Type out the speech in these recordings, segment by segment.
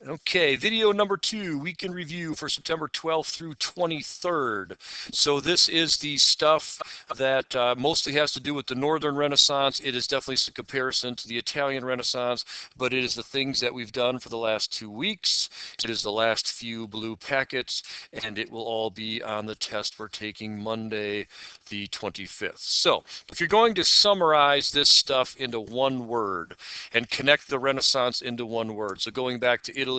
Okay, video number 2, week in review for September 12th through 23rd. So this is the stuff that mostly has to do with the Northern Renaissance. It is definitely a comparison to the Italian Renaissance, but it is the things that we've done for the last 2 weeks. It is the last few blue packets, and it will all be on the test we're taking Monday, the 25th. So if you're going to summarize this stuff into one word and connect the Renaissance into one word, so going back to Italy,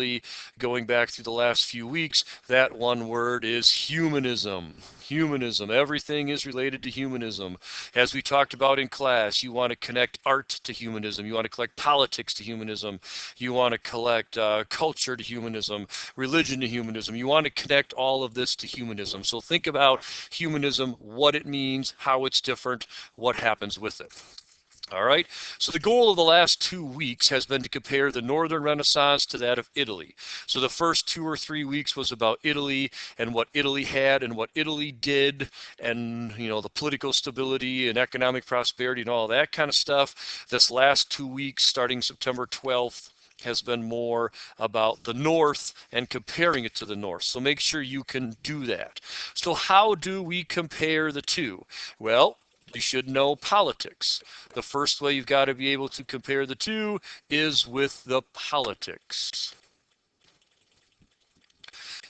going back through the last few weeks, that one word is humanism. Humanism. Everything is related to humanism. As we talked about in class, you want to connect art to humanism. You want to connect politics to humanism. You want to connect culture to humanism, religion to humanism. You want to connect all of this to humanism. So think about humanism, what it means, how it's different, what happens with it. All right, so the goal of the last 2 weeks has been to compare the Northern Renaissance to that of Italy. So the first 2 or 3 weeks was about Italy and what Italy had and what Italy did, and the political stability and economic prosperity and all that kind of stuff. This last 2 weeks, starting September 12th, has been more about the North and comparing it to the North. So make sure you can do that. So how do we compare the two? Well, you should know politics. The first way you've got to be able to compare the two is with the politics.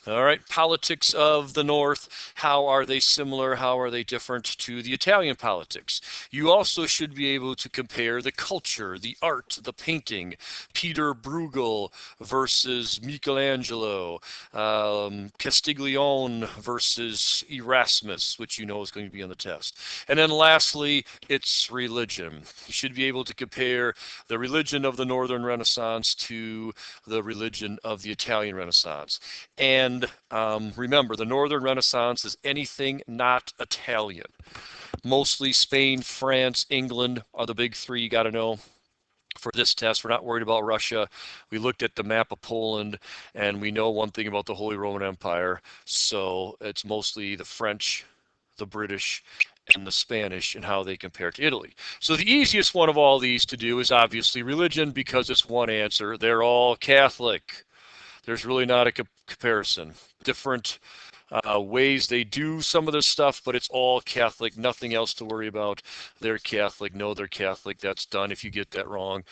All right, politics of the North, how are they similar, how are they different to the Italian politics? You also should be able to compare the culture, the art, the painting, Peter Bruegel versus Michelangelo, Castiglione versus Erasmus, which you know is going to be on the test. And then lastly, it's religion. You should be able to compare the religion of the Northern Renaissance to the religion of the Italian Renaissance. And remember, the Northern Renaissance is anything not Italian. Mostly Spain, France, England are the big three you got to know. For this test, we're not worried about Russia. We looked at the map of Poland, and we know one thing about the Holy Roman Empire. So it's mostly the French, the British, and the Spanish and how they compare to Italy. So the easiest one of all these to do is obviously religion, because it's one answer. They're all Catholic. There's really not a comparison. Different ways they do some of this stuff, but it's all Catholic, nothing else to worry about. They're Catholic, no, they're Catholic, that's done. If you get that wrong,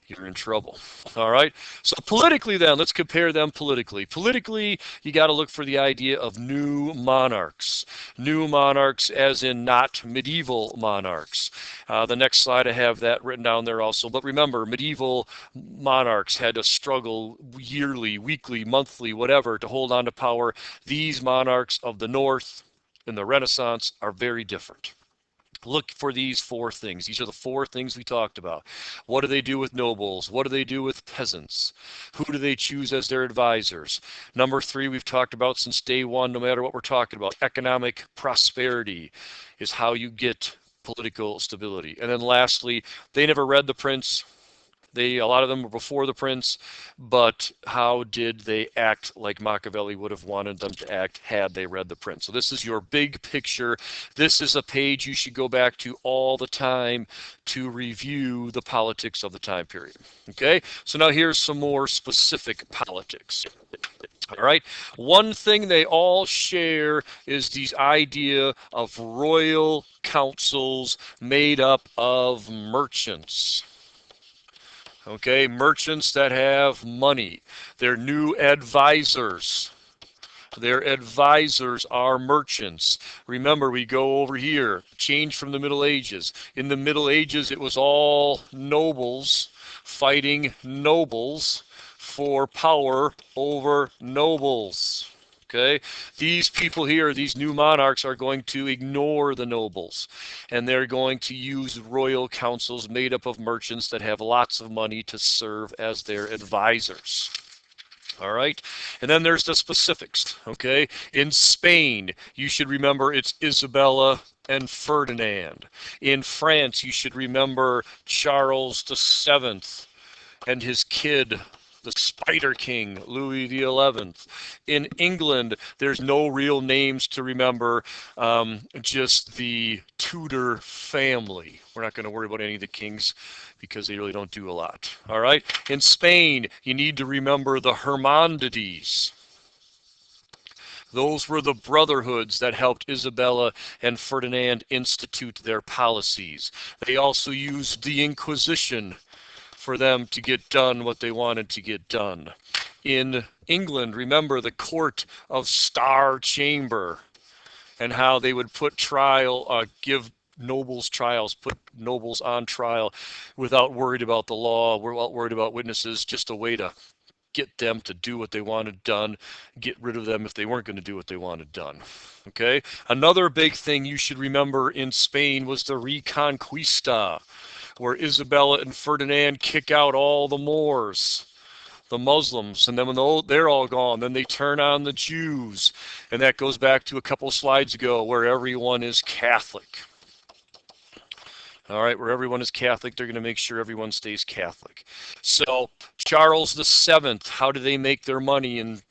you're in trouble. All right, so politically then, let's compare them politically. Politically, you got to look for the idea of new monarchs. New monarchs as in not medieval monarchs. The next slide, I have that written down there also. But remember, medieval monarchs had to struggle yearly, weekly, monthly, whatever, to hold on to power. These monarchs of the North in the Renaissance are very different. Look for these 4 things. These are the 4 things we talked about. What do they do with nobles? What do they do with peasants? Who do they choose as their advisors? Number 3, we've talked about since day 1, no matter what we're talking about. Economic prosperity is how you get political stability. And then lastly, they never read the Prince. A lot of them were before the Prince, but how did they act like Machiavelli would have wanted them to act had they read the Prince? So this is your big picture. This is a page you should go back to all the time to review the politics of the time period. Okay, so now here's some more specific politics. All right, one thing they all share is this idea of royal councils made up of merchants. Okay, merchants that have money. They're new advisors. Their advisors are merchants. Remember, we go over here, change from the Middle Ages. In the Middle Ages, it was all nobles fighting nobles for power over nobles. Okay, these people here, these new monarchs, are going to ignore the nobles, and they're going to use royal councils made up of merchants that have lots of money to serve as their advisors. All right, and then there's the specifics. Okay, in Spain, you should remember it's Isabella and Ferdinand. In France, you should remember Charles VII and his kid, the Spider King, Louis XI. In England, there's no real names to remember, just the Tudor family. We're not going to worry about any of the kings because they really don't do a lot. All right. In Spain, you need to remember the Hermandades. Those were the brotherhoods that helped Isabella and Ferdinand institute their policies. They also used the Inquisition for them to get done what they wanted to get done. In England, remember the court of Star Chamber and how they would put give nobles trials, put nobles on trial without worried about the law, without worried about witnesses, just a way to get them to do what they wanted done, get rid of them if they weren't going to do what they wanted done. Okay? Another big thing you should remember in Spain was the Reconquista, where Isabella and Ferdinand kick out all the Moors, the Muslims, and then when they're all gone, then they turn on the Jews. And that goes back to a couple slides ago where everyone is Catholic. All right, where everyone is Catholic, they're going to make sure everyone stays Catholic. So Charles VII, how do they make their money in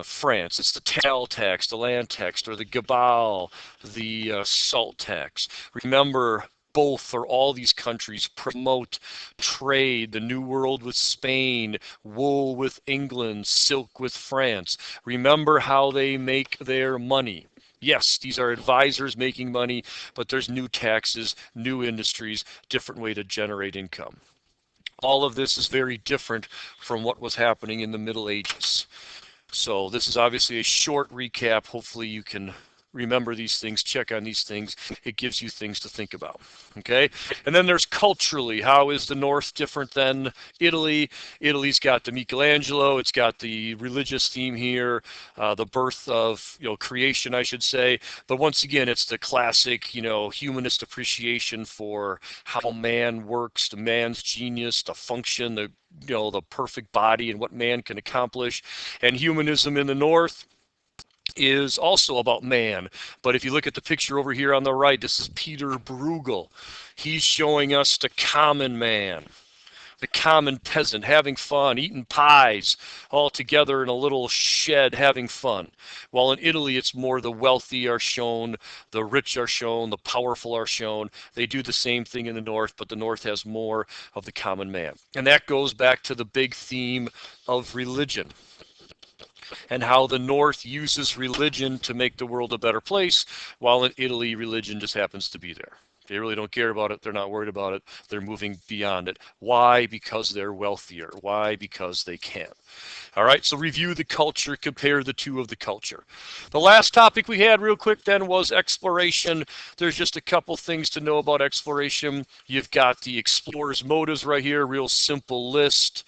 France? It's the tail tax, the land tax, or the gabelle, the salt tax. Remember, both or all these countries promote trade, the New World with Spain, wool with England, silk with France. Remember how they make their money. Yes, these are advisors making money, but there's new taxes, new industries, different way to generate income. All of this is very different from what was happening in the Middle Ages. So this is obviously a short recap. Hopefully you can remember these things, check on these things. It gives you things to think about. Okay? And then there's culturally. How is the North different than Italy? Italy's got the Michelangelo. It's got the religious theme here, the birth of creation, I should say. But once again, it's the classic humanist appreciation for how man works, the man's genius, the function, the perfect body and what man can accomplish. And humanism in the North is also about man. But if you look at the picture over here on the right, this is Peter Bruegel. He's showing us the common man, the common peasant, having fun, eating pies, all together in a little shed having fun. While in Italy, it's more the wealthy are shown, the rich are shown, the powerful are shown. They do the same thing in the North, but the North has more of the common man. And that goes back to the big theme of religion and how the North uses religion to make the world a better place, while in Italy, religion just happens to be there. They really don't care about it. They're not worried about it. They're moving beyond it. Why? Because they're wealthier. Why? Because they can. All right, so review the culture, compare the two of the culture. The last topic we had real quick then was exploration. There's just a couple things to know about exploration. You've got the explorer's motives right here, real simple list.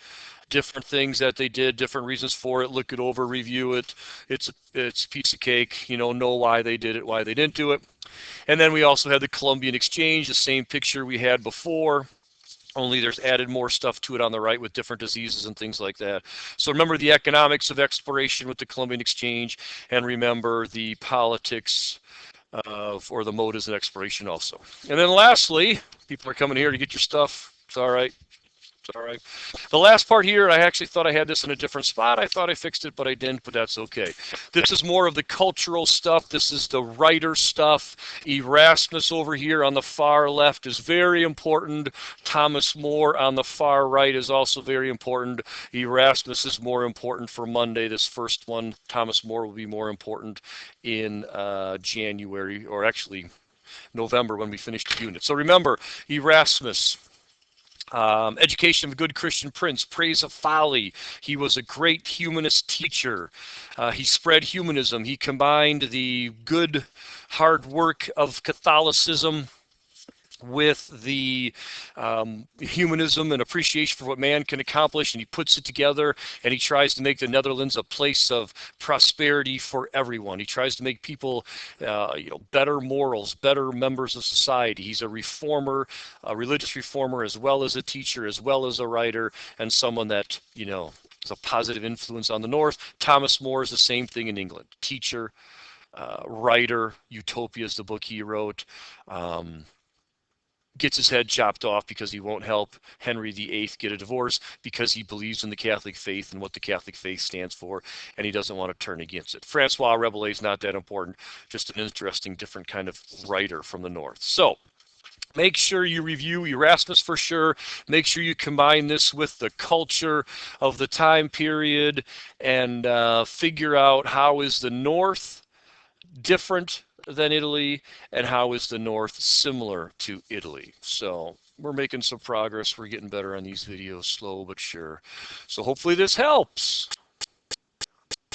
Different things that they did, different reasons for it. Look it over, review it. It's a piece of cake. Know why they did it, why they didn't do it. And then we also had the Columbian Exchange, the same picture we had before, only there's added more stuff to it on the right with different diseases and things like that. So remember the economics of exploration with the Columbian Exchange, and remember the politics or the motives of exploration also. And then lastly, people are coming here to get your stuff. It's all right. All right. The last part here, I actually thought I had this in a different spot. I thought I fixed it, but I didn't, but that's okay. This is more of the cultural stuff. This is the writer stuff. Erasmus over here on the far left is very important. Thomas More on the far right is also very important. Erasmus is more important for Monday, this first one. Thomas More will be more important in January, or actually November when we finish the unit. So remember, Erasmus. Education of a Good Christian Prince, Praise of Folly. He was a great humanist teacher. He spread humanism. He combined the good hard work of Catholicism with the humanism and appreciation for what man can accomplish, and he puts it together, and he tries to make the Netherlands a place of prosperity for everyone. He tries to make people better morals, better members of society. He's a reformer, a religious reformer, as well as a teacher, as well as a writer, and someone that is a positive influence on the North. Thomas More is the same thing in England. Teacher, writer. Utopia is the book he wrote. gets his head chopped off because he won't help Henry VIII get a divorce because he believes in the Catholic faith and what the Catholic faith stands for, and he doesn't want to turn against it. Francois Rabelais is not that important, just an interesting, different kind of writer from the North. So make sure you review Erasmus for sure. Make sure you combine this with the culture of the time period and figure out how is the North different than Italy, and how is the North similar to Italy. So we're making some progress. We're getting better on these videos, slow but sure. So hopefully this helps.